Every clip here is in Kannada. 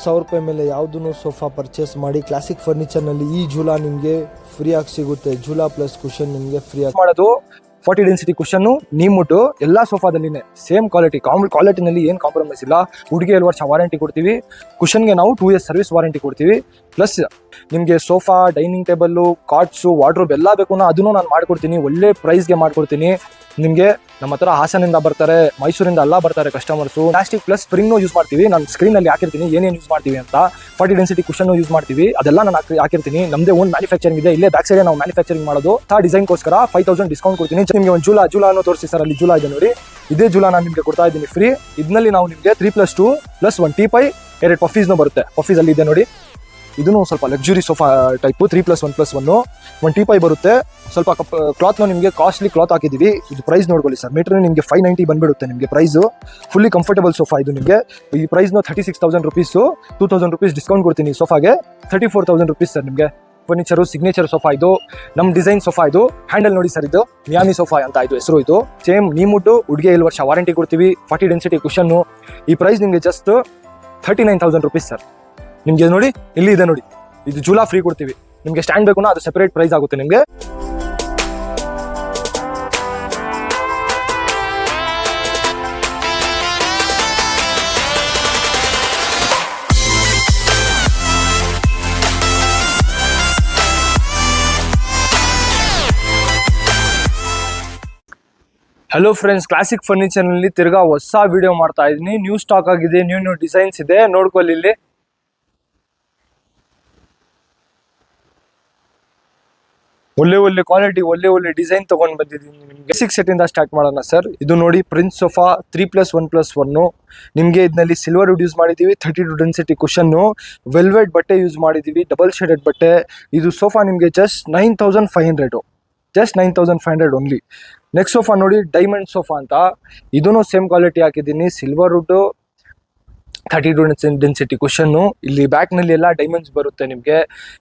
40,000 ರೂಪಾಯಿ ಮೇಲೆ ಯಾವುದನ್ನು ಸೋಫಾ ಪರ್ಚೇಸ್ ಮಾಡಿ ಕ್ಲಾಸಿಕ್ ಫರ್ನಿಚರ್ನಲ್ಲಿ ಈ ಜೂಲಾ ನಿಮಗೆ ಫ್ರೀ ಆಗಿ ಸಿಗುತ್ತೆ. ಜೂಲಾ ಪ್ಲಸ್ ಕುಷನ್ ನಿಮಗೆ ಫ್ರೀ ಆಗಿ ಮಾಡೋದು 40 ಡೆನ್ಸಿಟಿ ಕುಷನ್ ನೀಮುಟ್ಟು ಎಲ್ಲ ಸೋಫಾದಲ್ಲಿನೇ ಸೇಮ್ ಕ್ವಾಲಿಟಿನಲ್ಲಿ ಏನು ಕಾಂಪ್ರಮೈಸ್ ಇಲ್ಲ. ಹುಡುಗಿ 7 ವರ್ಷ ವಾರಂಟಿ ಕೊಡ್ತೀವಿ. ಕುಷನ್ಗೆ ನಾವು 2 years ಸರ್ವಿಸ್ ವಾರಂಟಿ ಕೊಡ್ತೀವಿ. ಪ್ಲಸ್ ನಿಮಗೆ ಸೋಫಾ, ಡೈನಿಂಗ್ ಟೇಬಲ್ಲು, ಕಾಟ್ಸು, ವಾರ್ಡ್ರೋಬ್ ಎಲ್ಲ ಬೇಕು ಅದನ್ನು ನಾನು ಮಾಡ್ಕೊಡ್ತೀನಿ. ಒಳ್ಳೆ ಪ್ರೈಸ್ಗೆ ಮಾಡ್ಕೊಡ್ತೀನಿ. ನಿಮಗೆ ನಮ್ಮ ಹತ್ರ ಹಾಸನಿಂದ ಬರ್ತಾರೆ, ಮೈಸೂರಿಂದ ಎಲ್ಲ ಬರ್ತಾರೆ ಕಸ್ಟಮರ್ಸು. ಪ್ಲಾಸ್ಟಿಕ್ ಪ್ಲಸ್ ಸ್ಪ್ರಿಂಗ್ನು ಯೂಸ್ ಮಾಡ್ತೀವಿ. ನಾನು ಸ್ಕ್ರೀನಲ್ಲಿ ಹಾಕಿರ್ತೀನಿ ಏನೇನು ಯೂಸ್ ಮಾಡ್ತೀವಿ ಅಂತ. 40 ಡೆನ್ಸಿಟಿ ಕುಷನ್ ಯೂಸ್ ಮಾಡ್ತೀವಿ, ಅದೆಲ್ಲ ನಾನು ಹಾಕಿರ್ತೀನಿ. ನಮ್ಮದೇ ಓನ್ ಮ್ಯಾನುಫ್ಯಾಕ್ಚರಿಂಗ್ ಇದೆ. ಇಲ್ಲೇ ಬ್ಯಾಕ್ ಸೈಡ್ ನಾವು ಮ್ಯಾನುಫ್ಯಾಕ್ಚರಿಂಗ್ ಮಾಡೋದು. ಡಿಸೈನ್ಗೋಸ್ಕರ 5,000 ಡಿಸ್ಕೌಂಟ್ ಕೊಡ್ತೀನಿ. ನಿಮಗೆ ಒಂದು ಜೂಲಾನು ತೋರಿಸಿ ಸರ್, ಅಲ್ಲಿ ಜೂಲಾ ಇದೆ ನೋಡಿ. ಇದೇ ಜೂಲಾ ನಾನು ನಿಮಗೆ ಕೊಡ್ತಾ ಇದ್ದೀನಿ ಫ್ರೀ. ಇದರಲ್ಲಿ ನಾವು ನಿಮಗೆ 3+2 ಪ್ಲಸ್ 1 ಟೀಪೈ 2 ಪಫೀಸ್ನು ಬರುತ್ತೆ. ಪಫೀಸ್ ಅಲ್ಲಿ ಇದೆ ನೋಡಿ. ಇದನ್ನು ಸ್ವಲ್ಪ ಲಕ್ಸುರಿ ಸೋಫಾ ಟೈಪು 3+1+1 1 ಟೀಪೈ ಬರುತ್ತೆ. ಸ್ವಲ್ಪ ಕ್ಲಾತ್ನ ನಿಮಗೆ ಕಾಸ್ಟ್ಲಿ ಕ್ಲಾತ್ ಹಾಕಿದ್ದೀವಿ. ಇದು ಪ್ರೈಸ್ ನೋಡ್ಕೊಳ್ಳಿ ಸರ್. ಮೀಟರ್ ನಿಮಗೆ 590 ಬಂದ್ಬಿಡುತ್ತೆ ನಿಮಗೆ ಪ್ರೈಸು. ಫುಲ್ಲಿ ಕಂಫರ್ಟಬಲ್ ಸೋಫಾ ಇದು. ನಿಮಗೆ ಈ ಪ್ರೈಸ್ನ 36,000 ರುಪೀಸು. 2,000 ರುಪೀಸ್ ಡಿಸ್ಕೌಂಟ್ ಕೊಡ್ತೀನಿ ಸೋಫಾಗೆ. 34,000 ರುಪೀಸ್ ಸರ್ ನಿಮಗೆ. ಫರ್ನಿಚರು ಸಿಗ್ನೇಚರ್ ಸೋಫಾ ಇದು. ನಮ್ಮ ಡಿಸೈನ್ ಸೋಫಾ ಇದು. ಹ್ಯಾಂಡಲ್ ನೋಡಿ ಸರ್, ಇದು ಮಿಯಾಮಿ ಸೋಫಾ ಅಂತ ಇದು ಹೆಸರು. ಇದು ಸೇಮ್ ನೀಮುಟ್ಟು ಹುಡುಗಿ 7 ವರ್ಷ ವಾರಂಟಿ ಕೊಡ್ತೀವಿ. 40 ಡೆನ್ಸಿಟಿ ಕುಷನ್ನು. ಈ ಪ್ರೈಸ್ ನಿಮಗೆ ಜಸ್ಟ್ 39,000 ರುಪೀಸ್ ಸರ್. ನಿಮಗೆ ನೋಡಿ ಇಲ್ಲಿ ಇದೆ ನೋಡಿ, ಇದು ಜೂಲಾ ಫ್ರೀ ಕೊಡ್ತೀವಿ. ನಿಮಗೆ ಸ್ಟ್ಯಾಂಡ್ ಬೇಕು ಅದು ಸೆಪರೇಟ್ ಪ್ರೈಸ್ ಆಗುತ್ತೆ ನಿಮಗೆ. ಹಲೋ ಫ್ರೆಂಡ್ಸ್, ಕ್ಲಾಸಿಕ್ ಫರ್ನಿಚರ್ನಲ್ಲಿ ತಿರ್ಗಾ ಹೊಸ ವಿಡಿಯೋ ಮಾಡ್ತಾ ಇದ್ದೀನಿ. ನ್ಯೂ ಸ್ಟಾಕ್ ಆಗಿದೆ, ನ್ಯೂ ಡಿಸೈನ್ಸ್ ಇದೆ, ನೋಡ್ಕೊಳ್ಳಿ ಇಲ್ಲಿ. ಒಳ್ಳೆ ಕ್ವಾಲಿಟಿ, ಒಳ್ಳೆ ಡಿಸೈನ್ ತಗೊಂಡು ಬಂದಿದ್ದೀನಿ ನಿಮಗೆ. ಬೇಸಿಕ್ ಸೆಟ್ ಇಂದ ಸ್ಟಾರ್ಟ್ ಮಾಡೋಣ ಸರ್. ಇದು ನೋಡಿ ಪ್ರಿನ್ಸ್ ಸೋಫಾ 3+1+1. ನಿಮಗೆ ಇದರಲ್ಲಿ ಸಿಲ್ವರ್ ವುಡ್ ಯೂಸ್ ಮಾಡಿದ್ದೀವಿ. 32 ಡೆನ್ಸಿಟಿ ಕುಷನ್ನು, ವೆಲ್ವೆಟ್ ಬಟ್ಟೆ ಯೂಸ್ ಮಾಡಿದ್ದೀವಿ, ಡಬಲ್ ಶೇಡೆಡ್ ಬಟ್ಟೆ. ಇದು ಸೋಫಾ ನಿಮಗೆ just 9,500, just 9,500 only. Next sofa ನೋಡಿ, ಡೈಮಂಡ್ ಸೋಫಾ ಅಂತ. ಇದೂ ಸೇಮ್ ಕ್ವಾಲಿಟಿ ಹಾಕಿದ್ದೀನಿ. Silver wood, 32 density ಕುಷನ್ನು. ಇಲ್ಲಿ ಬ್ಯಾಕ್ನಲ್ಲಿ ಎಲ್ಲ ಡೈಮಂಡ್ಸ್ ಬರುತ್ತೆ ನಿಮಗೆ.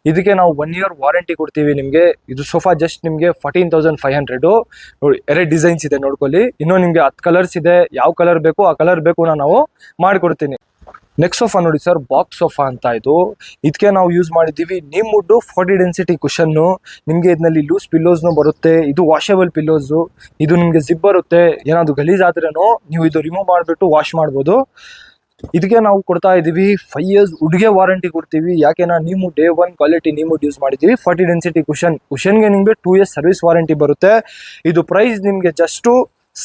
ಇದಕ್ಕೆ ನಾವು 1 year ವಾರಂಟಿ ಕೊಡ್ತೀವಿ ನಿಮಗೆ. ಇದು ಸೋಫಾ ಜಸ್ಟ್ ನಿಮಗೆ 14,500. ನೋಡಿ 2 ಡಿಸೈನ್ಸ್ ಇದೆ, ನೋಡ್ಕೊಳ್ಳಿ. ಇನ್ನೂ ನಿಮಗೆ 10 ಕಲರ್ಸ್ ಇದೆ. ಯಾವ ಕಲರ್ ಬೇಕು ಆ ಕಲರ್ ಬೇಕು ನಾವು ಮಾಡಿಕೊಡ್ತೀನಿ. ನೆಕ್ಸ್ಟ್ ಸೋಫಾ ನೋಡಿ ಸರ್, ಬಾಕ್ಸ್ ಸೋಫಾ ಅಂತ. ಇದು ಇದಕ್ಕೆ ನಾವು ಯೂಸ್ ಮಾಡಿದ್ದೀವಿ ನೀಮುಡ್ 40 ಡೆನ್ಸಿಟಿ ಕುಷನ್ನು. ನಿಮಗೆ ಇದರಲ್ಲಿ ಲೂಸ್ ಪಿಲ್ಲೋಸ್ನು ಬರುತ್ತೆ. ಇದು ವಾಷೇಬಲ್ ಪಿಲ್ಲೋಸು. ಇದು ನಿಮಗೆ ಜಿಪ್ ಬರುತ್ತೆ. ಏನಾದ್ರು ಗಲೀಜಾದ್ರೂ ನೀವು ಇದು ರಿಮೂವ್ ಮಾಡಿಬಿಟ್ಟು ವಾಶ್ ಮಾಡ್ಬೋದು. ಇದಕ್ಕೆ ನಾವು ಕೊಡ್ತಾ ಇದ್ದೀವಿ 5 years ಹುಡುಗೆ ವಾರಂಟಿ ಕೊಡ್ತೀವಿ. ಯಾಕೆನಾ ನೀವು ಡೇ 1 ಕ್ವಾಲಿಟಿ ನೀಮುಡ್ ಯೂಸ್ ಮಾಡಿದ್ದೀವಿ. 40 ಡೆನ್ಸಿಟಿ ಕುಷನ್ಗೆ ನಿಮಗೆ 2 years ಸರ್ವಿಸ್ ವಾರಂಟಿ ಬರುತ್ತೆ. ಇದು ಪ್ರೈಸ್ ನಿಮಗೆ ಜಸ್ಟ್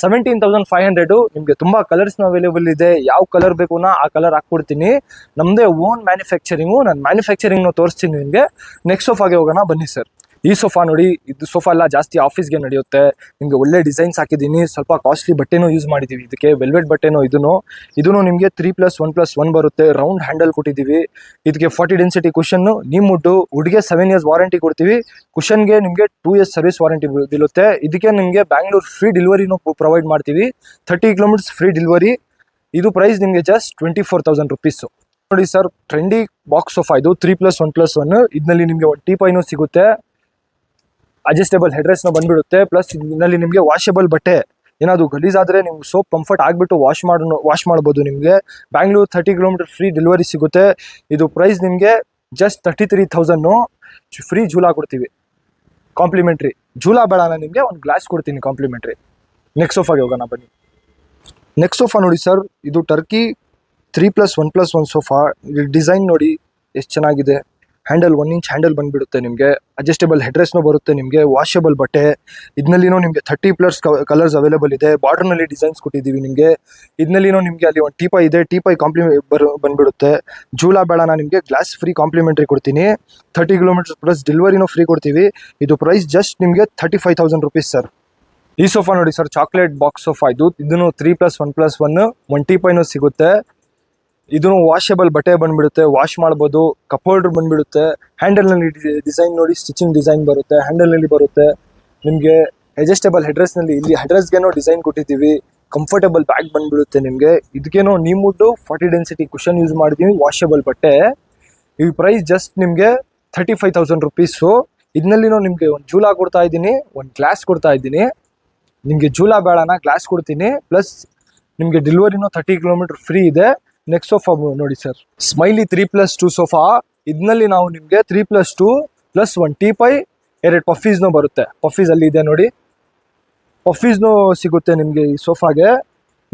17,500. ನಿಮಗೆ ತುಂಬಾ ಕಲರ್ಸ್ ಅವೈಲೇಬಲ್ ಇದೆ. ಯಾವ ಕಲರ್ ಬೇಕು ಆ ಕಲರ್ ಹಾಕ್ಕೊಡ್ತೀನಿ. ನಮ್ಮದೇ ಓನ್ ಮ್ಯಾನುಫ್ಯಾಕ್ಚರಿಂಗು. ನಾನು ಮ್ಯಾನುಫ್ಯಾಕ್ಚರಿಂಗ್ನ ತೋರಿಸ್ತೀನಿ ನಿಮಗೆ. ನೆಕ್ಸ್ಟ್ ಸೋಫಾಗೆ ಹೋಗೋಣ ಬನ್ನಿ ಸರ್. ಈ ಸೋಫಾ ನೋಡಿ, ಇದು ಸೋಫಾ ಎಲ್ಲ ಜಾಸ್ತಿ ಆಫೀಸ್ಗೆ ನಡೆಯುತ್ತೆ. ನಿಮಗೆ ಒಳ್ಳೆ ಡಿಸೈನ್ಸ್ ಹಾಕಿದ್ದೀನಿ. ಸ್ವಲ್ಪ ಕಾಸ್ಟ್ಲಿ ಬಟ್ಟೆನೂ ಯೂಸ್ ಮಾಡಿದ್ದೀವಿ. ಇದಕ್ಕೆ ವೆಲ್ವೆಟ್ ಬಟ್ಟೆನೂ ಇದನ್ನು ನಿಮಗೆ 3+1+1 ಬರುತ್ತೆ. ರೌಂಡ್ ಹ್ಯಾಂಡಲ್ ಕೊಟ್ಟಿದ್ದೀವಿ. ಇದಕ್ಕೆ 40 ಡೆನ್ಸಿಟಿ ಕುಷನ್ನು, ನೀಮುಡ್ಡು. ಹುಡುಗೆ 7 years ವಾರಂಟಿ ಕೊಡ್ತೀವಿ. ಕುಷನ್ಗೆ ನಿಮಗೆ 2 years ಸರ್ವಿಸ್ ವಾರಂಟಿ ಬೀಳುತ್ತೆ. ಇದಕ್ಕೆ ನಿಮಗೆ ಬ್ಯಾಂಗ್ಳೂರ್ ಫ್ರೀ ಡೆಲಿವರಿನೂ ಪ್ರೊವೈಡ್ ಮಾಡ್ತೀವಿ. 30 kilometers ಫ್ರೀ ಡೆಲಿವರಿ. ಇದು ಪ್ರೈಸ್ ನಿಮಗೆ ಜಸ್ಟ್ 24,000 ರುಪೀಸು. ನೋಡಿ ಸರ್, ಟ್ರೆಂಡಿ ಬಾಕ್ಸ್ ಸೋಫಾ ಇದು 3+1+1. ಇದರಲ್ಲಿ ನಿಮಗೆ 1 ಟೀಪೈನೂ ಸಿಗುತ್ತೆ. ಅಡ್ಜಸ್ಟೇಬಲ್ ಹೆಡ್ರೆಸ್ನ ಬಂದ್ಬಿಡುತ್ತೆ. ಪ್ಲಸ್ ಇದರಲ್ಲಿ ನಿಮಗೆ ವಾಷೇಬಲ್ ಬಟ್ಟೆ ಏನಾದ್ರು ಗಲೀಜಾದರೆ ನೀವು ಸೋಪ್ ಕಂಫರ್ಟ್ ಆಗಿಬಿಟ್ಟು ವಾಶ್ ಮಾಡ್ಬೋದು. ನಿಮಗೆ ಬ್ಯಾಂಗ್ಳೂರ್ 30 kilometers ಫ್ರೀ ಡೆಲಿವರಿ ಸಿಗುತ್ತೆ. ಇದು ಪ್ರೈಸ್ ನಿಮಗೆ ಜಸ್ಟ್ 33,000. ಫ್ರೀ ಜೂಲಾ ಕೊಡ್ತೀವಿ ಕಾಂಪ್ಲಿಮೆಂಟ್ರಿ. ಜೂಲಾ ಬೇಡ, ನಿಮಗೆ ಒಂದು ಗ್ಲಾಸ್ ಕೊಡ್ತೀನಿ ಕಾಂಪ್ಲಿಮೆಂಟ್ರಿ. ನೆಕ್ಸ್ಟ್ ಸೋಫಾಗೆ ಹೋಗೋಣ ಬನ್ನಿ. ನೆಕ್ಸ್ಟ್ ಸೋಫಾ ನೋಡಿ ಸರ್, ಇದು ಟರ್ಕಿ 3+1+1 ಸೋಫಾ. ಡಿಸೈನ್ ನೋಡಿ ಎಷ್ಟು ಚೆನ್ನಾಗಿದೆ. ಹ್ಯಾಂಡಲ್ 1 inch ಹ್ಯಾಂಡಲ್ ಬಂದ್ಬಿಡುತ್ತೆ. ನಿಮಗೆ ಅಡ್ಜಸ್ಟೇಬಲ್ ಹೆಡ್ರೆಸ್ನೂ ಬರುತ್ತೆ. ನಿಮಗೆ ವಾಷೇಬಲ್ ಬಟ್ಟೆ. ಇದರಲ್ಲಿನೂ ನಿಮಗೆ 30+ ಕಲರ್ಸ್ ಅವೈಲೇಬಲ್ ಇದೆ. ಬಾರ್ಡರ್ನಲ್ಲಿ ಡಿಸೈನ್ಸ್ ಕೊಟ್ಟಿದ್ದೀವಿ ನಿಮಗೆ. ಇದರಲ್ಲಿನೂ ನಿಮಗೆ ಅಲ್ಲಿ 1 ಟೀಪೈ ಇದೆ. ಟೀಪೈ ಬಂದ್ಬಿಡುತ್ತೆ. ಜೂಲಾ ಬೇಡ, ನಿಮಗೆ ಗ್ಲಾಸ್ ಫ್ರೀ ಕಾಂಪ್ಲಿಮೆಂಟ್ರಿ ಕೊಡ್ತೀನಿ. 30 kilometers ಪ್ಲಸ್ ಡೆಲಿವರಿನೂ ಫ್ರೀ ಕೊಡ್ತೀವಿ. ಇದು ಪ್ರೈಸ್ ಜಸ್ಟ್ ನಿಮಗೆ 35,000 ರುಪೀಸ್ ಸರ್. ಈ ಸೋಫಾ ನೋಡಿ ಸರ್, ಚಾಕ್ಲೇಟ್ ಬಾಕ್ಸ್ ಸೋಫಾ ಇದು. ಇದನ್ನು 3+1+1 1 ಟೀಪೈನೂ ಸಿಗುತ್ತೆ. ಇದನ್ನು ವಾಷೇಬಲ್ ಬಟ್ಟೆ ಬಂದ್ಬಿಡುತ್ತೆ, ವಾಶ್ ಮಾಡ್ಬೋದು. ಕಪ್ ಹೋಲ್ಡರ್ ಬಂದ್ಬಿಡುತ್ತೆ. ಹ್ಯಾಂಡಲ್ನಲ್ಲಿ ಡಿಸೈನ್ ನೋಡಿ, ಸ್ಟಿಚಿಂಗ್ ಡಿಸೈನ್ ಬರುತ್ತೆ. ಹ್ಯಾಂಡಲ್ನಲ್ಲಿ ಬರುತ್ತೆ. ನಿಮಗೆ ಅಡ್ಜಸ್ಟೇಬಲ್ ಹೆಡ್ರೆಸ್ನಲ್ಲಿ ಇಲ್ಲಿ ಹೆಡ್ರೆಸ್ಗೇನೋ ಡಿಸೈನ್ ಕೊಟ್ಟಿದ್ದೀವಿ. ಕಂಫರ್ಟೇಬಲ್ ಬ್ಯಾಗ್ ಬಂದ್ಬಿಡುತ್ತೆ ನಿಮಗೆ. ಇದಕ್ಕೇನೋ ನೀಮುಡ್ಡು 40 ಡೆನ್ಸಿಟಿ ಕುಷನ್ ಯೂಸ್ ಮಾಡಿದ್ದೀವಿ. ವಾಷೇಬಲ್ ಬಟ್ಟೆ. ಈ ಪ್ರೈಸ್ ಜಸ್ಟ್ ನಿಮಗೆ 35,000 ರುಪೀಸು. ಇದರಲ್ಲಿನೂ ನಿಮಗೆ ಒಂದು ಜೂಲಾ ಕೊಡ್ತಾ ಇದ್ದೀನಿ, ಒಂದು ಗ್ಲಾಸ್ ಕೊಡ್ತಾ ಇದ್ದೀನಿ. ನಿಮಗೆ ಜೂಲಾ ಬೇಡನ ಗ್ಲಾಸ್ ಕೊಡ್ತೀನಿ. ಪ್ಲಸ್ ನಿಮಗೆ ಡೆಲಿವರಿನೂ 30 kilometers ಫ್ರೀ ಇದೆ. ನೆಕ್ಸ್ಟ್ ಸೋಫಾ ನೋಡಿ ಸರ್, ಸ್ಮೈಲಿ 3+2 ಸೋಫಾ. ಇದರಲ್ಲಿ ನಾವು ನಿಮಗೆ 3+2 +1 ಟೀಪೈ, 2 ಪಫೀಸ್ನೂ ಬರುತ್ತೆ. ಪಫೀಸ್ ಅಲ್ಲಿ ಇದೆ ನೋಡಿ, ಪಫೀಸ್ನೂ ಸಿಗುತ್ತೆ ನಿಮಗೆ ಈ ಸೋಫಾಗೆ.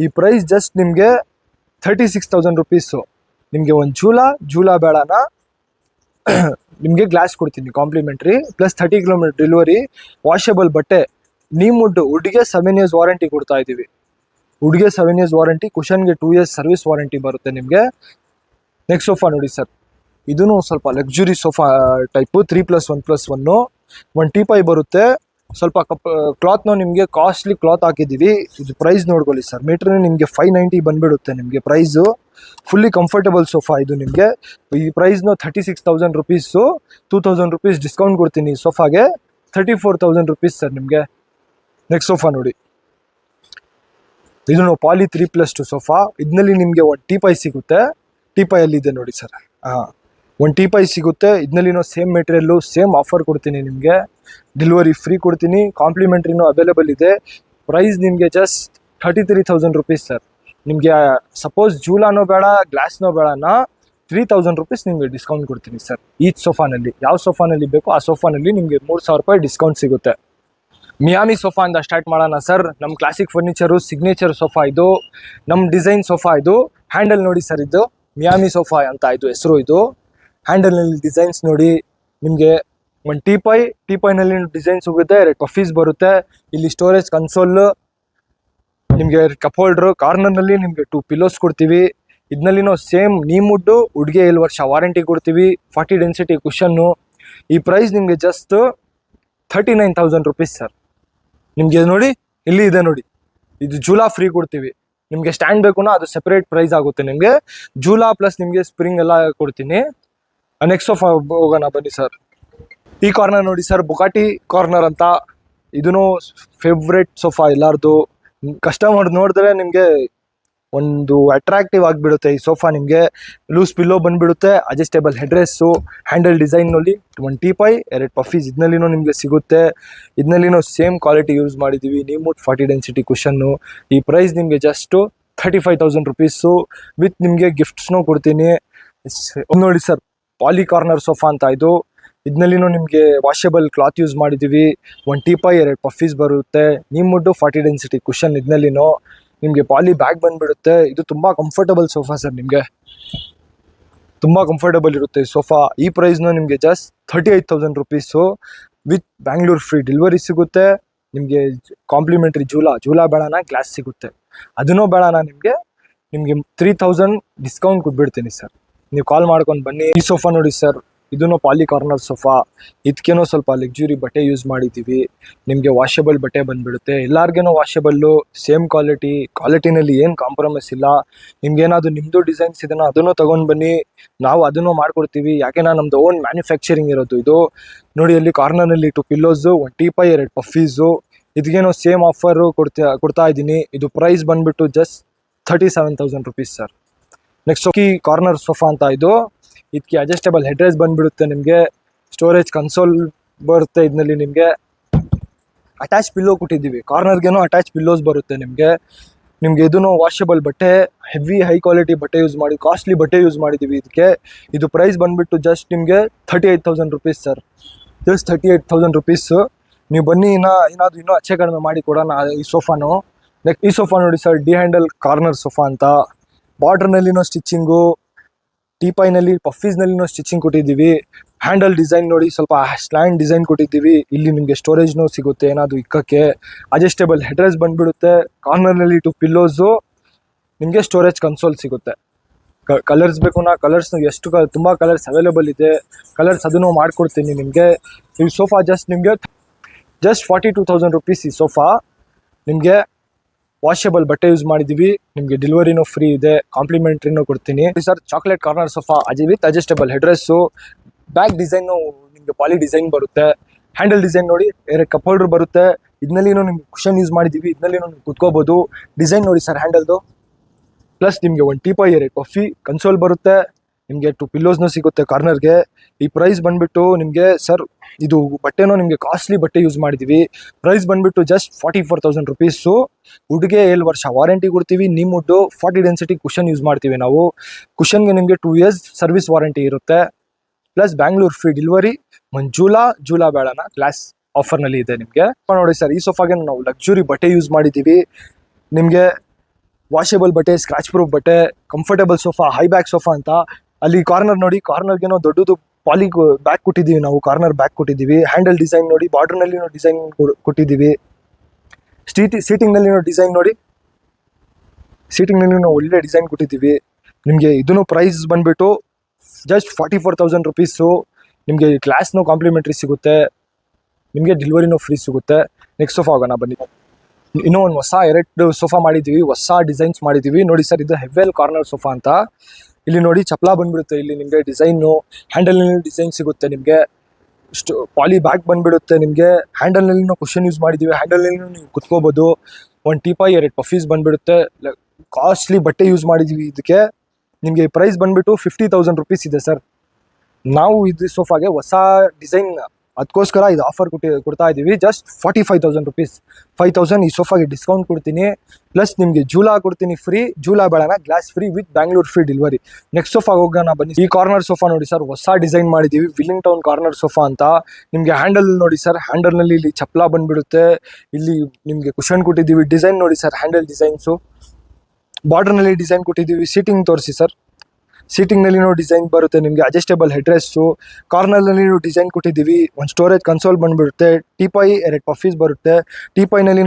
ಈ ಪ್ರೈಸ್ ಜಸ್ಟ್ ನಿಮಗೆ 36,000 ರುಪೀಸು. ನಿಮಗೆ ಒಂದು ಜೂಲಾ ಬೇಡನಾ ನಿಮಗೆ ಗ್ಲಾಸ್ ಕೊಡ್ತೀನಿ complimentary, plus 30 kilometre delivery, washable ಬಟ್ಟೆ. ವುಡ್ಗೆ 7 ಇಯರ್ಸ್ ವಾರಂಟಿ ಕೊಡ್ತಾ ಇದ್ದೀವಿ. ವುಡ್ಗೆ 7 ಇಯರ್ಸ್ ವಾರಂಟಿ, ಕುಷನ್ಗೆ 2 ಇಯರ್ಸ್ ಸರ್ವಿಸ್ ವಾರಂಟಿ ಬರುತ್ತೆ ನಿಮಗೆ. ನೆಕ್ಸ್ಟ್ ಸೋಫಾ ನೋಡಿ ಸರ್, ಇದೂ ಸ್ವಲ್ಪ ಲಕ್ಸುರಿ ಸೋಫಾ ಟೈಪು, 3+1+1. ಒಂದು ಟೀಪೈ ಬರುತ್ತೆ. ಸ್ವಲ್ಪ ಕ್ಲಾತ್ನ ನಿಮಗೆ ಕಾಸ್ಟ್ಲಿ ಕ್ಲಾತ್ ಹಾಕಿದ್ದೀವಿ. ಇದು ಪ್ರೈಸ್ ನೋಡ್ಕೊಳ್ಳಿ ಸರ್, ಮೀಟ್ರ್ ನಿಮಗೆ 590 ಬಂದ್ಬಿಡುತ್ತೆ ನಿಮಗೆ ಪ್ರೈಸು. ಫುಲ್ಲಿ ಕಂಫರ್ಟಬಲ್ ಸೋಫಾ ಇದು ನಿಮಗೆ. ಈ ಪ್ರೈಸ್ನ 36,000 ರುಪೀಸು, 2,000 ರುಪೀಸ್ ಡಿಸ್ಕೌಂಟ್ ಕೊಡ್ತೀನಿ ಈ ಸೋಫಾಗೆ, 34,000 ರುಪೀಸ್ ಸರ್ ನಿಮಗೆ. ನೆಕ್ಸ್ಟ್ ಸೋಫಾ ನೋಡಿ, ಇದು ಪಾಲಿ 3+2 ಸೋಫಾ. ಇದರಲ್ಲಿ ನಿಮಗೆ ಒಂದು ಟೀಪೈ ಸಿಗುತ್ತೆ. ಟೀಪೈಯಲ್ಲಿ ಇದೆ ನೋಡಿ ಸರ್, ಒಂದು ಟೀಪೈ ಸಿಗುತ್ತೆ. ಇದರಲ್ಲಿನೂ ಸೇಮ್ ಮೆಟೀರಿಯಲ್ಲು, ಸೇಮ್ ಆಫರ್ ಕೊಡ್ತೀನಿ ನಿಮಗೆ. ಡೆಲಿವರಿ ಫ್ರೀ ಕೊಡ್ತೀನಿ, ಕಾಂಪ್ಲಿಮೆಂಟ್ರಿನೂ ಅವೈಲೇಬಲ್ ಇದೆ. ಪ್ರೈಸ್ ನಿಮಗೆ ಜಸ್ಟ್ 33,000 ರುಪೀಸ್ ಸರ್. ನಿಮಗೆ ಸಪೋಸ್ ಜೂಲಾನೋ ಬೇಡ, ಗ್ಲಾಸ್ನೋ ಬೇಡನಾ, 3,000 ರುಪೀಸ್ ನಿಮಗೆ ಡಿಸ್ಕೌಂಟ್ ಕೊಡ್ತೀನಿ ಸರ್. ಈ ಸೋಫಾನಲ್ಲಿ ಯಾವ ಸೋಫಾನಲ್ಲಿ ಬೇಕೋ ಆ ಸೋಫಾನಲ್ಲಿ ನಿಮಗೆ 3,000 ರೂಪಾಯಿ ಡಿಸ್ಕೌಂಟ್ ಸಿಗುತ್ತೆ. ಮಿಯಾಮಿ ಸೋಫಾ ಅಂತ ಸ್ಟಾರ್ಟ್ ಮಾಡೋಣ ಸರ್. ನಮ್ಮ ಕ್ಲಾಸಿಕ್ ಫರ್ನಿಚರು ಸಿಗ್ನೇಚರ್ ಸೋಫಾ ಇದು, ನಮ್ಮ ಡಿಸೈನ್ ಸೋಫಾ ಇದು. ಹ್ಯಾಂಡಲ್ ನೋಡಿ ಸರ್, ಇದು ಮಿಯಾಮಿ ಸೋಫಾ ಅಂತ ಇದು ಹೆಸರು. ಇದು ಹ್ಯಾಂಡಲ್ನಲ್ಲಿ ಡಿಸೈನ್ಸ್ ನೋಡಿ, ನಿಮಗೆ ಒಂದು ಟೀಪೈನಲ್ಲಿ ಡಿಸೈನ್ಸ್ ಹೋಗುತ್ತೆ, 2 ಪಫೀಸ್ ಬರುತ್ತೆ. ಇಲ್ಲಿ ಸ್ಟೋರೇಜ್ ಕನ್ಸೋಲ್, ನಿಮಗೆ ಕಪ್ ಹೋಲ್ಡ್ರು, ಕಾರ್ನರ್ನಲ್ಲಿ ನಿಮಗೆ 2 ಪಿಲ್ಲೋಸ್ ಕೊಡ್ತೀವಿ. ಇದರಲ್ಲಿನೂ ಸೇಮ್ ವುಡ್ಗೆ 7 ವರ್ಷ ವಾರಂಟಿ ಕೊಡ್ತೀವಿ, 40 ಡೆನ್ಸಿಟಿ ಕುಷನ್ನು. ಈ ಪ್ರೈಸ್ ನಿಮಗೆ ಜಸ್ಟ್ 39,000 ರುಪೀಸ್ ಸರ್. ನಿಮಗೆ ನೋಡಿ, ಇಲ್ಲಿ ಇದೆ ನೋಡಿ, ಇದು ಜೂಲಾ ಫ್ರೀ ಕೊಡ್ತೀವಿ. ನಿಮಗೆ ಸ್ಟ್ಯಾಂಡ್ ಬೇಕುನಾ ಅದು ಸೆಪರೇಟ್ ಪ್ರೈಸ್ ಆಗುತ್ತೆ ನಿಮಗೆ. ಜೂಲಾ ಪ್ಲಸ್ ನಿಮಗೆ ಸ್ಪ್ರಿಂಗ್ ಎಲ್ಲ ಕೊಡ್ತೀನಿ. ನೆಕ್ಸ್ಟ್ ಸೋಫಾ ಹೋಗೋಣ ಬನ್ನಿ ಸರ್. ಈ ಕಾರ್ನರ್ ನೋಡಿ ಸರ್, ಬುಗಾಟಿ ಕಾರ್ನರ್ ಅಂತ. ಇದೂ ಫೇವ್ರೆಟ್ ಸೋಫಾ ಎಲ್ಲರದು. ಕಸ್ಟಮರ್ ನೋಡಿದ್ರೆ ನಿಮಗೆ ಒಂದು ಅಟ್ರಾಕ್ಟಿವ್ ಆಗಿಬಿಡುತ್ತೆ ಈ ಸೋಫಾ. ನಿಮಗೆ ಲೂಸ್ ಪಿಲ್ಲೋ ಬಂದುಬಿಡುತ್ತೆ, ಅಡ್ಜಸ್ಟೇಬಲ್ ಹೆಡ್ರೆಸ್ಸು, ಹ್ಯಾಂಡಲ್ ಡಿಸೈನ್ನಲ್ಲಿ, ಒಂದು ಟೀಪೈ, 2 ಪಫೀಸ್ ಇದರಲ್ಲಿನೂ ನಿಮಗೆ ಸಿಗುತ್ತೆ. ಇದರಲ್ಲಿನೂ ಸೇಮ್ ಕ್ವಾಲಿಟಿ ಯೂಸ್ ಮಾಡಿದ್ದೀವಿ, ನೀಮುಡ್ 40 ಡೆನ್ಸಿಟಿ ಕುಷನ್ನು. ಈ ಪ್ರೈಸ್ ನಿಮಗೆ ಜಸ್ಟು 35,000 ರುಪೀಸು ವಿತ್ ನಿಮಗೆ ಗಿಫ್ಟ್ಸ್ನೂ ಕೊಡ್ತೀನಿ. ನೋಡಿ ಸರ್, ಪಾಲಿ ಕಾರ್ನರ್ ಸೋಫಾ ಅಂತ ಇದು. ಇದರಲ್ಲಿನೂ ನಿಮಗೆ ವಾಷೇಬಲ್ ಕ್ಲಾತ್ ಯೂಸ್ ಮಾಡಿದ್ದೀವಿ. ಒಂದು ಟೀಪೈ, 2 ಪಫೀಸ್ ಬರುತ್ತೆ, ನೀಮುಡ್ಡು 40 ಡೆನ್ಸಿಟಿ ಕುಷನ್. ಇದರಲ್ಲಿನೂ ನಿಮಗೆ ಪಾಲಿ ಬ್ಯಾಗ್ ಬಂದುಬಿಡುತ್ತೆ. ಇದು ತುಂಬ ಕಂಫರ್ಟಬಲ್ ಸೋಫಾ ಸರ್, ನಿಮಗೆ ತುಂಬ ಕಂಫರ್ಟಬಲ್ ಇರುತ್ತೆ ಈ ಸೋಫಾ. ಈ ಪ್ರೈಸ್ನ ನಿಮಗೆ just 38,000 rupees with Bangalore free delivery ಸಿಗುತ್ತೆ. ನಿಮಗೆ ಕಾಂಪ್ಲಿಮೆಂಟ್ರಿ ಜೂಲಾ ಬೇಡನಾ ಗ್ಲಾಸ್ ಸಿಗುತ್ತೆ. ಅದನ್ನೂ ಬೇಡನಾ ನಿಮಗೆ 3,000 ಡಿಸ್ಕೌಂಟ್ ಕೊಟ್ಬಿಡ್ತೀನಿ ಸರ್. ನೀವು ಕಾಲ್ ಮಾಡ್ಕೊಂಡು ಬನ್ನಿ. ಈ ಸೋಫಾ ನೋಡಿ ಸರ್, ಇದೂ ಪಾಲಿ ಕಾರ್ನರ್ ಸೋಫಾ. ಇದಕ್ಕೇನೋ ಸ್ವಲ್ಪ ಲಕ್ಸುರಿ ಬಟ್ಟೆ ಯೂಸ್ ಮಾಡಿದ್ದೀವಿ. ನಿಮಗೆ ವಾಷೇಬಲ್ ಬಟ್ಟೆ ಬಂದುಬಿಡುತ್ತೆ, ಎಲ್ಲರಿಗೇನೋ ವಾಷೇಬಲ್ಲು, ಸೇಮ್ ಕ್ವಾಲಿಟಿನಲ್ಲಿ ಏನು ಕಾಂಪ್ರಮೈಸ್ ಇಲ್ಲ. ನಿಮ್ಗೇನಾದ್ರು ನಿಮ್ಮದು ಡಿಸೈನ್ಸ್ ಇದನ್ನು ಅದನ್ನು ತೊಗೊಂಡು ಬನ್ನಿ, ನಾವು ಅದನ್ನು ಮಾಡಿಕೊಡ್ತೀವಿ. ಯಾಕೆಂದ್ರೆ ನಮ್ಮದು ಓನ್ ಮ್ಯಾನುಫ್ಯಾಕ್ಚರಿಂಗ್ ಇರೋದು ಇದು. ನೋಡಿ, ಅಲ್ಲಿ ಕಾರ್ನರ್ನಲ್ಲಿ 2 ಪಿಲ್ಲೋಸು, ಒಂದು ಟೀಪೈ, 2 ಪಫೀಸು. ಇದಕ್ಕೇನೋ ಸೇಮ್ ಆಫರು ಕೊಡ್ತಾ ಇದ್ದೀನಿ. ಇದು ಪ್ರೈಸ್ ಬಂದುಬಿಟ್ಟು just 37,000 rupees sir. Next corner sofa ಅಂತ ಇದು. ಇದಕ್ಕೆ ಅಡ್ಜಸ್ಟೇಬಲ್ ಹೆಡ್ರೆಸ್ ಬಂದುಬಿಡುತ್ತೆ, ನಿಮಗೆ ಸ್ಟೋರೇಜ್ ಕನ್ಸೋಲ್ ಬರುತ್ತೆ. ಇದರಲ್ಲಿ ನಿಮಗೆ ಅಟ್ಯಾಚ್ ಪಿಲ್ಲೋ ಕೊಟ್ಟಿದ್ದೀವಿ, ಕಾರ್ನರ್ಗೇನೋ ಅಟ್ಯಾಚ್ ಪಿಲ್ಲೋಸ್ ಬರುತ್ತೆ ನಿಮಗೆ. ಇದೂ ವಾಷೇಬಲ್ ಬಟ್ಟೆ, ಹೈ ಕ್ವಾಲಿಟಿ ಬಟ್ಟೆ ಯೂಸ್ ಮಾಡಿ, ಕಾಸ್ಟ್ಲಿ ಬಟ್ಟೆ ಯೂಸ್ ಮಾಡಿದ್ದೀವಿ ಇದಕ್ಕೆ. ಇದು ಪ್ರೈಸ್ ಬಂದುಬಿಟ್ಟು ಜಸ್ಟ್ ನಿಮಗೆ 38,000 ರುಪೀಸ್ ಸರ್. Just 38,000 rupees. ನೀವು ಬನ್ನಿ, ಏನಾದರೂ ಇನ್ನೂ ಹೆಚ್ಚೆ ಕಡಿಮೆ ಮಾಡಿ ಕೊಡೋಣ ಈ ಸೋಫಾನು. ಈ ಸೋಫಾ ನೋಡಿ sir, D handle corner sofa ಅಂತ. ಬಾರ್ಡ್ರ್ನಲ್ಲಿನೋ ಸ್ಟಿಚಿಂಗು, ಟೀಪೈನಲ್ಲಿ ಪಫೀಸ್ನಲ್ಲಿನೋ ಸ್ಟಿಚಿಂಗ್ ಕೊಟ್ಟಿದ್ದೀವಿ. ಹ್ಯಾಂಡಲ್ ಡಿಸೈನ್ ನೋಡಿ, ಸ್ವಲ್ಪ ಸ್ಲ್ಯಾಂಡ್ ಡಿಸೈನ್ ಕೊಟ್ಟಿದ್ದೀವಿ. ಇಲ್ಲಿ ನಿಮಗೆ ಸ್ಟೋರೇಜ್ನೂ ಸಿಗುತ್ತೆ, ಏನಾದರೂ ಇಕ್ಕಕ್ಕೆ. ಅಡ್ಜಸ್ಟೇಬಲ್ ಹೆಡ್ರೆಸ್ ಬಂದುಬಿಡುತ್ತೆ. ಕಾರ್ನರ್ನಲ್ಲಿ 2 ಪಿಲ್ಲೋಸು, ನಿಮಗೆ ಸ್ಟೋರೇಜ್ ಕನ್ಸೋಲ್ ಸಿಗುತ್ತೆ. ಕಲರ್ಸ್ ಬೇಕು ಕಲರ್ಸ್ ತುಂಬ ಕಲರ್ಸ್ ಅವೈಲೇಬಲ್ ಇದೆ. ಕಲರ್ಸ್ ಅದನ್ನು ಮಾಡಿಕೊಡ್ತೀನಿ ನಿಮಗೆ. ಈ ಸೋಫಾ ಜಸ್ಟ್ 42,000 ರುಪೀಸ್ ಈ ಸೋಫಾ. ನಿಮಗೆ ವಾಷೇಬಲ್ ಬಟ್ಟೆ ಯೂಸ್ ಮಾಡಿದ್ದೀವಿ. ನಿಮಗೆ ಡೆಲಿವರಿನೂ ಫ್ರೀ ಇದೆ, ಕಾಂಪ್ಲಿಮೆಂಟ್ರಿನೂ ಕೊಡ್ತೀನಿ sir. Chocolate corner sofa with adjustable headrest, back design ನಿಮಗೆ ಪಾಲಿ ಡಿಸೈನ್ ಬರುತ್ತೆ. ಹ್ಯಾಂಡಲ್ ಡಿಸೈನ್ ನೋಡಿ, 2 ಕಪ್ ಹೋಲ್ಡರ್ ಬರುತ್ತೆ. ಇದರಲ್ಲಿನೂ ನಿಮ್ಗೆ ಕುಷನ್ ಯೂಸ್ ಮಾಡಿದ್ದೀವಿ, ಇದರಲ್ಲಿನೂ ನೀವು ಕುತ್ಕೋಬೋದು. ಡಿಸೈನ್ ನೋಡಿ ಸರ್ ಹ್ಯಾಂಡಲ್ದು. ಪ್ಲಸ್ ನಿಮಗೆ ಒಂದು ಟೀಪೈ, 2 ಪಫಿ ಕನ್ಸೋಲ್ ಬರುತ್ತೆ. ನಿಮಗೆ 2 ಪಿಲ್ಲೋಸ್ನು ಸಿಗುತ್ತೆ ಕಾರ್ನರ್ಗೆ. ಈ ಪ್ರೈಸ್ ಬಂದ್ಬಿಟ್ಟು ನಿಮಗೆ ಸರ್ ಇದು ಬಟ್ಟೆನೂ ನಿಮಗೆ ಕಾಸ್ಟ್ಲಿ ಬಟ್ಟೆ ಯೂಸ್ ಮಾಡಿದ್ದೀವಿ. ಪ್ರೈಸ್ ಬಂದ್ಬಿಟ್ಟು ಜಸ್ಟ್ 44,000 ರುಪೀಸು. ಹುಡ್ಗೆ 7 ವರ್ಷ ವಾರಂಟಿ ಕೊಡ್ತೀವಿ. ನಿಮ್ಮ ವುಡ್ಡು 40 ಡೆನ್ಸಿಟಿ ಕುಷನ್ ಯೂಸ್ ಮಾಡ್ತೀವಿ ನಾವು. ಕುಷನ್ಗೆ ನಿಮಗೆ 2 ಇಯರ್ಸ್ ಸರ್ವಿಸ್ ವಾರಂಟಿ ಇರುತ್ತೆ. Plus Bangalore free delivery. ಜೂಲಾ ಬೇಡನ ಕ್ಲಾಸ್ ಆಫರ್ನಲ್ಲಿ ಇದೆ ನಿಮಗೆ. ನೋಡಿ ಸರ್, ಈ ಸೋಫಾಗೆ ನಾವು ಲಕ್ಸುರಿ ಬಟ್ಟೆ ಯೂಸ್ ಮಾಡಿದ್ದೀವಿ. ನಿಮಗೆ ವಾಷೇಬಲ್ ಬಟ್ಟೆ, ಸ್ಕ್ರಾಚ್ ಪ್ರೂಫ್ ಬಟ್ಟೆ, comfortable sofa, high back sofa ಅಂತ. ಅಲ್ಲಿ ಕಾರ್ನರ್ ನೋಡಿ, ಕಾರ್ನರ್ಗೆ ದೊಡ್ಡದು ಪಾಲಿ ಬ್ಯಾಕ್ ಕೊಟ್ಟಿದ್ದೀವಿ ನಾವು. ಕಾರ್ನರ್ ಬ್ಯಾಕ್ ಕೊಟ್ಟಿದ್ದೀವಿ. ಹ್ಯಾಂಡಲ್ ಡಿಸೈನ್ ನೋಡಿ, ಬಾರ್ಡರ್ನಲ್ಲಿ ಡಿಸೈನ್ ಕೊಟ್ಟಿದ್ದೀವಿ. ಸೀಟಿಂಗ್ನಲ್ಲಿ ಡಿಸೈನ್ ನೋಡಿ, ಸೀಟಿಂಗ್ನಲ್ಲಿ ಒಳ್ಳೆ ಡಿಸೈನ್ ಕೊಟ್ಟಿದ್ದೀವಿ. ನಿಮಗೆ ಇದನ್ನು ಪ್ರೈಸ್ ಬಂದ್ಬಿಟ್ಟು ಜಸ್ಟ್ 44,000 ರುಪೀಸು. ನಿಮಗೆ ಗ್ಲಾಸ್ನೂ ಕಾಂಪ್ಲಿಮೆಂಟ್ರಿ ಸಿಗುತ್ತೆ, ನಿಮಗೆ ಡೆಲಿವರಿನೂ ಫ್ರೀ ಸಿಗುತ್ತೆ. ನೆಕ್ಸ್ಟ್ ಸೋಫಾ ಹೋಗೋಣ ಬನ್ನಿ. ಇನ್ನೂ ಒಂದು ಹೊಸ 2 ಸೋಫಾ ಮಾಡಿದ್ದೀವಿ, ಹೊಸ ಡಿಸೈನ್ಸ್ ಮಾಡಿದ್ದೀವಿ. ನೋಡಿ ಸರ್, ಇದು ಹೆವೆಲ್ ಕಾರ್ನರ್ ಸೋಫಾ ಅಂತ. ಇಲ್ಲಿ ನೋಡಿ ಚಪ್ಪಲ ಬಂದ್ಬಿಡುತ್ತೆ. ಇಲ್ಲಿ ನಿಮಗೆ ಡಿಸೈನು ಹ್ಯಾಂಡಲ್ನಲ್ಲಿ ಡಿಸೈನ್ ಸಿಗುತ್ತೆ. ನಿಮಗೆ ಪಾಲಿ ಬ್ಯಾಗ್ ಬಂದ್ಬಿಡುತ್ತೆ. ನಿಮಗೆ ಹ್ಯಾಂಡಲ್ನಲ್ಲಿ ಕುಷನ್ ಯೂಸ್ ಮಾಡಿದ್ದೀವಿ. ಹ್ಯಾಂಡಲ್ನಲ್ಲಿ ನೀವು ಕುತ್ಕೋಬೋದು. ಒಂದು ಟೀಪಾಯ್ 2 ಪಫೀಸ್ ಬಂದ್ಬಿಡುತ್ತೆ. ಕಾಸ್ಟ್ಲಿ ಬಟ್ಟೆ ಯೂಸ್ ಮಾಡಿದ್ದೀವಿ ಇದಕ್ಕೆ. ನಿಮಗೆ ಪ್ರೈಸ್ ಬಂದ್ಬಿಟ್ಟು 50,000 ರುಪೀಸ್ ಇದೆ ಸರ್. ನಾವು ಇದು ಸೋಫಾಗೆ ಹೊಸ ಡಿಸೈನ್, ಅದಕ್ಕೋಸ್ಕರ ಇದು ಆಫರ್ ಕೊಡ್ತಾ ಇದ್ದೀವಿ. Just 45,000 rupees. 5,000 ಈ ಸೋಫಾಗೆ ಡಿಸ್ಕೌಂಟ್ ಕೊಡ್ತೀನಿ. ಪ್ಲಸ್ ನಿಮಗೆ ಜೂಲಾ ಕೊಡ್ತೀನಿ ಫ್ರೀ. ಜೂಲಾ ಬೇಡನ glass free with Bangalore free delivery. Next sofa ಹೋಗೋಣ ಬನ್ನಿ. ಈ ಕಾರ್ನರ್ ಸೋಫಾ ನೋಡಿ ಸರ್, ಹೊಸ ಡಿಸೈನ್ ಮಾಡಿದ್ದೀವಿ. ವಿಲ್ಲಿಂಗ್ ಟೌನ್ ಕಾರ್ನರ್ ಸೋಫಾ ಅಂತ. ನಿಮಗೆ ಹ್ಯಾಂಡಲ್ ನೋಡಿ ಸರ್, ಹ್ಯಾಂಡಲ್ನಲ್ಲಿ ಇಲ್ಲಿ ಚಪ್ಪಲ ಬಂದ್ಬಿಡುತ್ತೆ. ಇಲ್ಲಿ ನಿಮಗೆ ಕುಷನ್ ಕೊಟ್ಟಿದ್ದೀವಿ. ಡಿಸೈನ್ ನೋಡಿ ಸರ್, ಹ್ಯಾಂಡಲ್ ಡಿಸೈನ್ಸು. ಬಾರ್ಡರ್ನಲ್ಲಿ ಡಿಸೈನ್ ಕೊಟ್ಟಿದ್ದೀವಿ. ಸೀಟಿಂಗ್ ತೋರಿಸಿ ಸರ್. ಸೀಟಿಂಗ್ನಲ್ಲಿ ಡಿಸೈನ್ ಬರುತ್ತೆ. ನಿಮಗೆ ಅಡ್ಜಸ್ಟೇಬಲ್ ಹೆಡ್ರೆಸ್ಸು. ಕಾರ್ನರ್ನಲ್ಲಿ ಡಿಸೈನ್ ಕೊಟ್ಟಿದ್ದೀವಿ. ಒಂದು ಸ್ಟೋರೇಜ್ ಕನ್ಸೋಲ್ ಬಂದ್ಬಿಡುತ್ತೆ. ಟೀಪಾಯ್ 2 ಪಫೀಸ್ ಬರುತ್ತೆ. ಟೀಪಾಯ್ನಲ್ಲಿ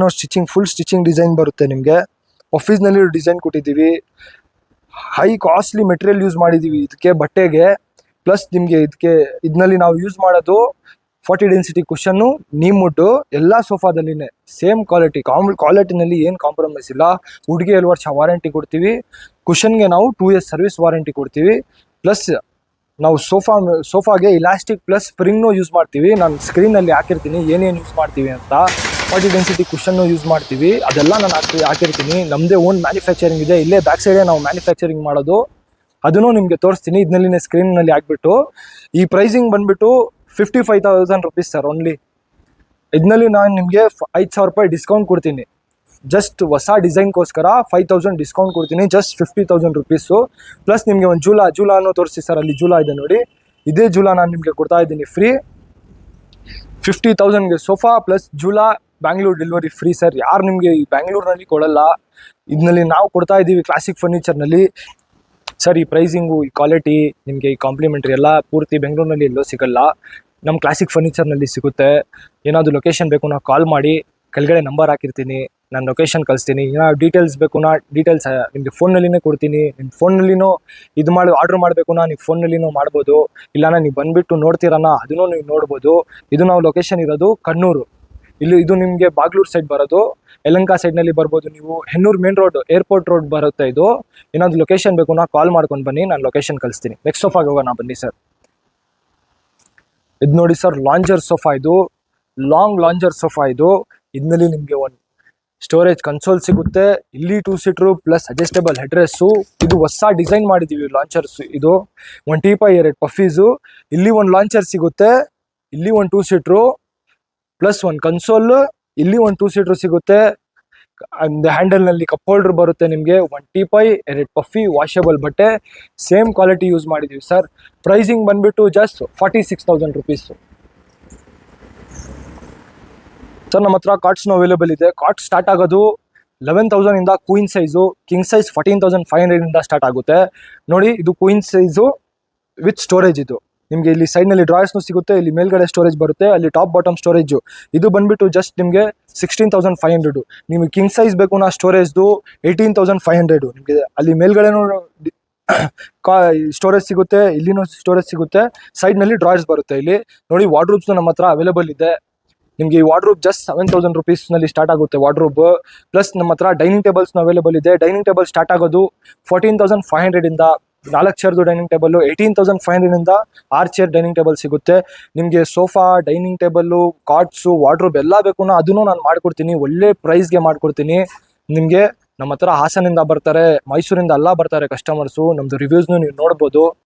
ಫುಲ್ ಸ್ಟಿಚಿಂಗ್ ಡಿಸೈನ್ ಬರುತ್ತೆ. ನಿಮಗೆ ಪಫೀಸ್ನಲ್ಲಿ ಡಿಸೈನ್ ಕೊಟ್ಟಿದ್ದೀವಿ. ಹೈ ಕಾಸ್ಟ್ಲಿ ಮೆಟೀರಿಯಲ್ ಯೂಸ್ ಮಾಡಿದ್ದೀವಿ ಇದಕ್ಕೆ ಬಟ್ಟೆಗೆ. ಪ್ಲಸ್ ನಿಮಗೆ ಇದರಲ್ಲಿ ನಾವು ಯೂಸ್ ಮಾಡೋದು 40 ಡೆನ್ಸಿಟಿ ಕುಷನ್ನು, ನೀಮ್ ವುಡ್ಡು, ಎಲ್ಲ ಸೋಫಾದಲ್ಲಿನೇ ಸೇಮ್ ಕ್ವಾಲಿಟಿನಲ್ಲಿ ಏನು ಕಾಂಪ್ರಮೈಸ್ ಇಲ್ಲ. ವುಡ್ಗೆ 7 ವರ್ಷ ವಾರಂಟಿ ಕೊಡ್ತೀವಿ. ಕುಷನ್ಗೆ ನಾವು 2 ಇಯರ್ಸ್ ಸರ್ವಿಸ್ ವಾರಂಟಿ ಕೊಡ್ತೀವಿ. ಪ್ಲಸ್ ನಾವು ಸೋಫಾಗೆ ಇಲಾಸ್ಟಿಕ್ ಪ್ಲಸ್ ಸ್ಪ್ರಿಂಗ್ನೂ ಯೂಸ್ ಮಾಡ್ತೀವಿ. ನಾನು ಸ್ಕ್ರೀನಲ್ಲಿ ಹಾಕಿರ್ತೀನಿ ಏನೇನು ಯೂಸ್ ಮಾಡ್ತೀವಿ ಅಂತ. 40 ಡೆನ್ಸಿಟಿ ಕುಷನ್ನು ಯೂಸ್ ಮಾಡ್ತೀವಿ. ಅದೆಲ್ಲ ನಾನು ಹಾಕಿರ್ತೀನಿ. ನಮ್ಮದೇ ಓನ್ ಮ್ಯಾನುಫ್ಯಾಕ್ಚರಿಂಗ್ ಇದೆ. ಇಲ್ಲೇ ಬ್ಯಾಕ್ ಸೈಡೇ ನಾವು ಮ್ಯಾನುಫ್ಯಾಕ್ಚರಿಂಗ್ ಮಾಡೋದು. ಅದನ್ನು ನಿಮಗೆ ತೋರಿಸ್ತೀನಿ ಇದನ್ನಲ್ಲಿನೇ ಸ್ಕ್ರೀನ್ನಲ್ಲಿ ಹಾಕ್ಬಿಟ್ಟು. ಈ ಪ್ರೈಸಿಂಗ್ ಬಂದುಬಿಟ್ಟು 55,000 ರುಪೀಸ್ ಸರ್ ಓನ್ಲಿ. ಇದರಲ್ಲಿ ನಾನು ನಿಮಗೆ 5,000 ರೂಪಾಯಿ ಡಿಸ್ಕೌಂಟ್ ಕೊಡ್ತೀನಿ. ಜಸ್ಟ್ ಹೊಸ ಡಿಸೈನ್ಗೋಸ್ಕರ 5,000 ಡಿಸ್ಕೌಂಟ್ ಕೊಡ್ತೀನಿ. Just 50,000 rupees. ಪ್ಲಸ್ ನಿಮಗೆ ಒಂದು ಜೂಲಾನು ತೋರಿಸಿ ಸರ್. ಅಲ್ಲಿ ಜೂಲಾ ಇದೆ ನೋಡಿ. ಇದೇ ಜೂಲಾ ನಾನು ನಿಮಗೆ ಕೊಡ್ತಾ ಇದ್ದೀನಿ ಫ್ರೀ. 50,000ಗೆ ಸೋಫಾ ಪ್ಲಸ್ ಜೂಲಾ ಬ್ಯಾಂಗ್ಳೂರ್ ಡೆಲಿವರಿ ಫ್ರೀ ಸರ್. ಯಾರು ನಿಮಗೆ ಈ ಬ್ಯಾಂಗ್ಳೂರ್ನಲ್ಲಿ ಕೊಡಲ್ಲ. ಇದರಲ್ಲಿ ನಾವು ಕೊಡ್ತಾ ಇದ್ದೀವಿ ಕ್ಲಾಸಿಕ್ ಫರ್ನಿಚರ್ನಲ್ಲಿ ಸರ್. ಈ ಪ್ರೈಸಿಂಗು, ಈ ಕ್ವಾಲಿಟಿ, ನಿಮಗೆ ಈ ಕಾಂಪ್ಲಿಮೆಂಟ್ರಿ ಎಲ್ಲ ಪೂರ್ತಿ ಬೆಂಗಳೂರಿನಲ್ಲಿ ಎಲ್ಲೋ ಸಿಗಲ್ಲ. ನಮ್ಮ ಕ್ಲಾಸಿಕ್ ಫರ್ನಿಚರ್ನಲ್ಲಿ ಸಿಗುತ್ತೆ. ಏನಾದರೂ ಲೊಕೇಶನ್ ಬೇಕು ನಾವು ಕಾಲ್ ಮಾಡಿ, ಕೆಳಗಡೆ ನಂಬರ್ ಹಾಕಿರ್ತೀನಿ, ನಾನು ಲೊಕೇಶನ್ ಕಳಿಸ್ತೀನಿ. ಏನಾದ್ರು ಡೀಟೇಲ್ಸ್ ಬೇಕು ಡೀಟೇಲ್ಸ್ ನಿಮಗೆ ಫೋನ್ನಲ್ಲಿನೇ ಕೊಡ್ತೀನಿ. ನಿಮ್ಮ ಫೋನ್ನಲ್ಲಿನೂ ಆರ್ಡ್ರ್ ಮಾಡಬೇಕು ನೀವು ಫೋನ್ನಲ್ಲಿನೂ ಮಾಡ್ಬೋದು. ಇಲ್ಲಾಂದ್ರೆ ನೀವು ಬಂದುಬಿಟ್ಟು ನೋಡ್ತೀರಣ್ಣ, ಅದನ್ನು ನೀವು ನೋಡ್ಬೋದು. ಇದು ನಾವು ಲೊಕೇಶನ್ ಇರೋದು ಕಣ್ಣೂರು. ಇದು ನಿಮಗೆ ಬಾಗ್ಲೂರು ಸೈಡ್ ಬರೋದು. ಯಲಹಂಕ ಸೈಡ್ನಲ್ಲಿ ಬರ್ಬೋದು ನೀವು. Hennur main road, airport road ಬರುತ್ತೆ ಇದು. ಏನಾದರೂ ಲೊಕೇಶನ್ ಬೇಕು ಕಾಲ್ ಮಾಡ್ಕೊಂಡು ಬನ್ನಿ, ನಾನು ಲೊಕೇಶನ್ ಕಳಿಸ್ತೀನಿ. ನೆಕ್ಸ್ಟ್ ಸೋಫಾಗೆ ಹೋಗೋಣ ಬನ್ನಿ ಸರ್. ಇದು ನೋಡಿ ಸರ್, ಲಾಂಜರ್ ಸೋಫಾ. ಇದು ಲಾಂಗ್ ಲಾಂಜರ್ ಸೋಫಾ. ಇದರಲ್ಲಿ ನಿಮಗೆ ಒಂದು ಸ್ಟೋರೇಜ್ ಕನ್ಸೋಲ್ ಸಿಗುತ್ತೆ. ಇಲ್ಲಿ 2 ಸೀಟ್ರು ಪ್ಲಸ್ ಅಡ್ಜಸ್ಟೇಬಲ್ ಹೆಡ್ರೆಸ್ಸು. ಇದು ಹೊಸ ಡಿಸೈನ್ ಮಾಡಿದ್ದೀವಿ ಲಾಂಚರ್ಸ್. ಇದು ಒಂದು ಟೀಪಾಯ್ 2 ಪಫೀಸು. ಇಲ್ಲಿ ಒಂದು ಲಾಂಚರ್ ಸಿಗುತ್ತೆ. ಇಲ್ಲಿ ಒಂದು 2 ಸೀಟ್ರು ಪ್ಲಸ್ ಒಂದು ಕನ್ಸೋಲ್. ಇಲ್ಲಿ ಒಂದು 2 ಸೀಟ್ರು ಸಿಗುತ್ತೆ. ಹ್ಯಾಂಡಲ್ನಲ್ಲಿ ಕಪ್ ಹೋಲ್ಡರ್ ಬರುತ್ತೆ. ನಿಮಗೆ ಒಂದು ಟೀಪಾಯ್ 2 ಪಫಿ ವಾಷೇಬಲ್ ಬಟ್ಟೆ. ಸೇಮ್ ಕ್ವಾಲಿಟಿ ಯೂಸ್ ಮಾಡಿದ್ದೀವಿ ಸರ್. ಪ್ರೈಸಿಂಗ್ ಬಂದುಬಿಟ್ಟು ಜಸ್ಟ್ 46,000 ರುಪೀಸು ಸರ್. ನಮ್ಮ ಹತ್ರ ಕಾಟ್ಸ್ನು ಅವೈಲೇಬಲ್ ಇದೆ. ಕಾಟ್ ಸ್ಟಾರ್ಟ್ ಆಗೋದು 11,000ಇಂದ ಕ್ವೀನ್ ಸೈಜು. ಕಿಂಗ್ ಸೈಜ್ 14,500ಇಂದ ಸ್ಟಾರ್ಟ್ ಆಗುತ್ತೆ ನೋಡಿ. ಇದು ಕ್ವೀನ್ ಸೈಜು ವಿತ್ ಸ್ಟೋರೇಜ್. ನಿಮಗೆ ಇಲ್ಲಿ ಸೈಡ್ನಲ್ಲಿ ಡ್ರಾಯರ್ಸ್ನು ಸಿಗುತ್ತೆ. ಇಲ್ಲಿ ಮೇಲ್ಗಡೆ ಸ್ಟೋರೇಜ್ ಬರುತ್ತೆ. ಅಲ್ಲಿ ಟಾಪ್ ಬಾಟಮ್ ಸ್ಟೋರೇಜು. ಇದು ಬಂದುಬಿಟ್ಟು ಜಸ್ಟ್ ನಿಮಗೆ 16,500. ನಿಮಗೆ ಕಿಂಗ್ ಸೈಜ್ ಬೇಕು ಸ್ಟೋರೇಜ್ದು 18,500. ನಿಮಗೆ ಅಲ್ಲಿ ಮೇಲ್ಗಡೆನೂ ಸ್ಟೋರೇಜ್ ಸಿಗುತ್ತೆ. ಇಲ್ಲಿನೂ ಸ್ಟೋರೇಜ್ ಸಿಗುತ್ತೆ. ಸೈಡ್ನಲ್ಲಿ ಡ್ರಾಯರ್ಸ್ ಬರುತ್ತೆ. ಇಲ್ಲಿ ನೋಡಿ ವಾರ್ಡ್ರೂಬ್ಸ್ನು ನಮ್ಮ ಹತ್ರ ಅವೈಲೇಬಲ್ ಇದೆ. ನಿಮಗೆ ಈ ವಾರ್ಡ್ರೂಬ್ ಜಸ್ಟ್ 7,000 ರುಪೀಸ್ನಲ್ಲಿ ಸ್ಟಾರ್ಟ್ ಆಗುತ್ತೆ ವಾರ್ಡ್ರೂಬ್. ಪ್ಲಸ್ ನಮ್ಮ ಹತ್ರ ಡೈನಿಂಗ್ ಟೇಬಲ್ಸ್ನು ಅವೈಲೇಬಲ್ ಇದೆ. ಡೈನಿಂಗ್ ಟೇಬಲ್ ಸ್ಟಾರ್ಟ್ ಆಗೋದು 14,500ಇಂದ. 4 ಚೇರ್ದು ಡೈನಿಂಗ್ ಟೇಬಲ್ಲು 18,500ಇಂದ 6 ಚೇರ್ ಡೈನಿಂಗ್ ಟೇಬಲ್ ಸಿಗುತ್ತೆ. ನಿಮಗೆ sofa, dining table, cots, wardrobe ಎಲ್ಲ ಬೇಕು ಅದನ್ನು ನಾನು ಮಾಡಿಕೊಡ್ತೀನಿ. ಒಳ್ಳೆ ಪ್ರೈಸ್ಗೆ ಮಾಡಿಕೊಡ್ತೀನಿ ನಿಮಗೆ. ನಮ್ಮ ಹತ್ರ ಹಾಸನಿಂದ ಬರ್ತಾರೆ, ಮೈಸೂರಿಂದ ಎಲ್ಲ ಬರ್ತಾರೆ ಕಸ್ಟಮರ್ಸು. ನಮ್ಮದು ರಿವ್ಯೂಸ್ನು ನೀವು ನೋಡ್ಬೋದು.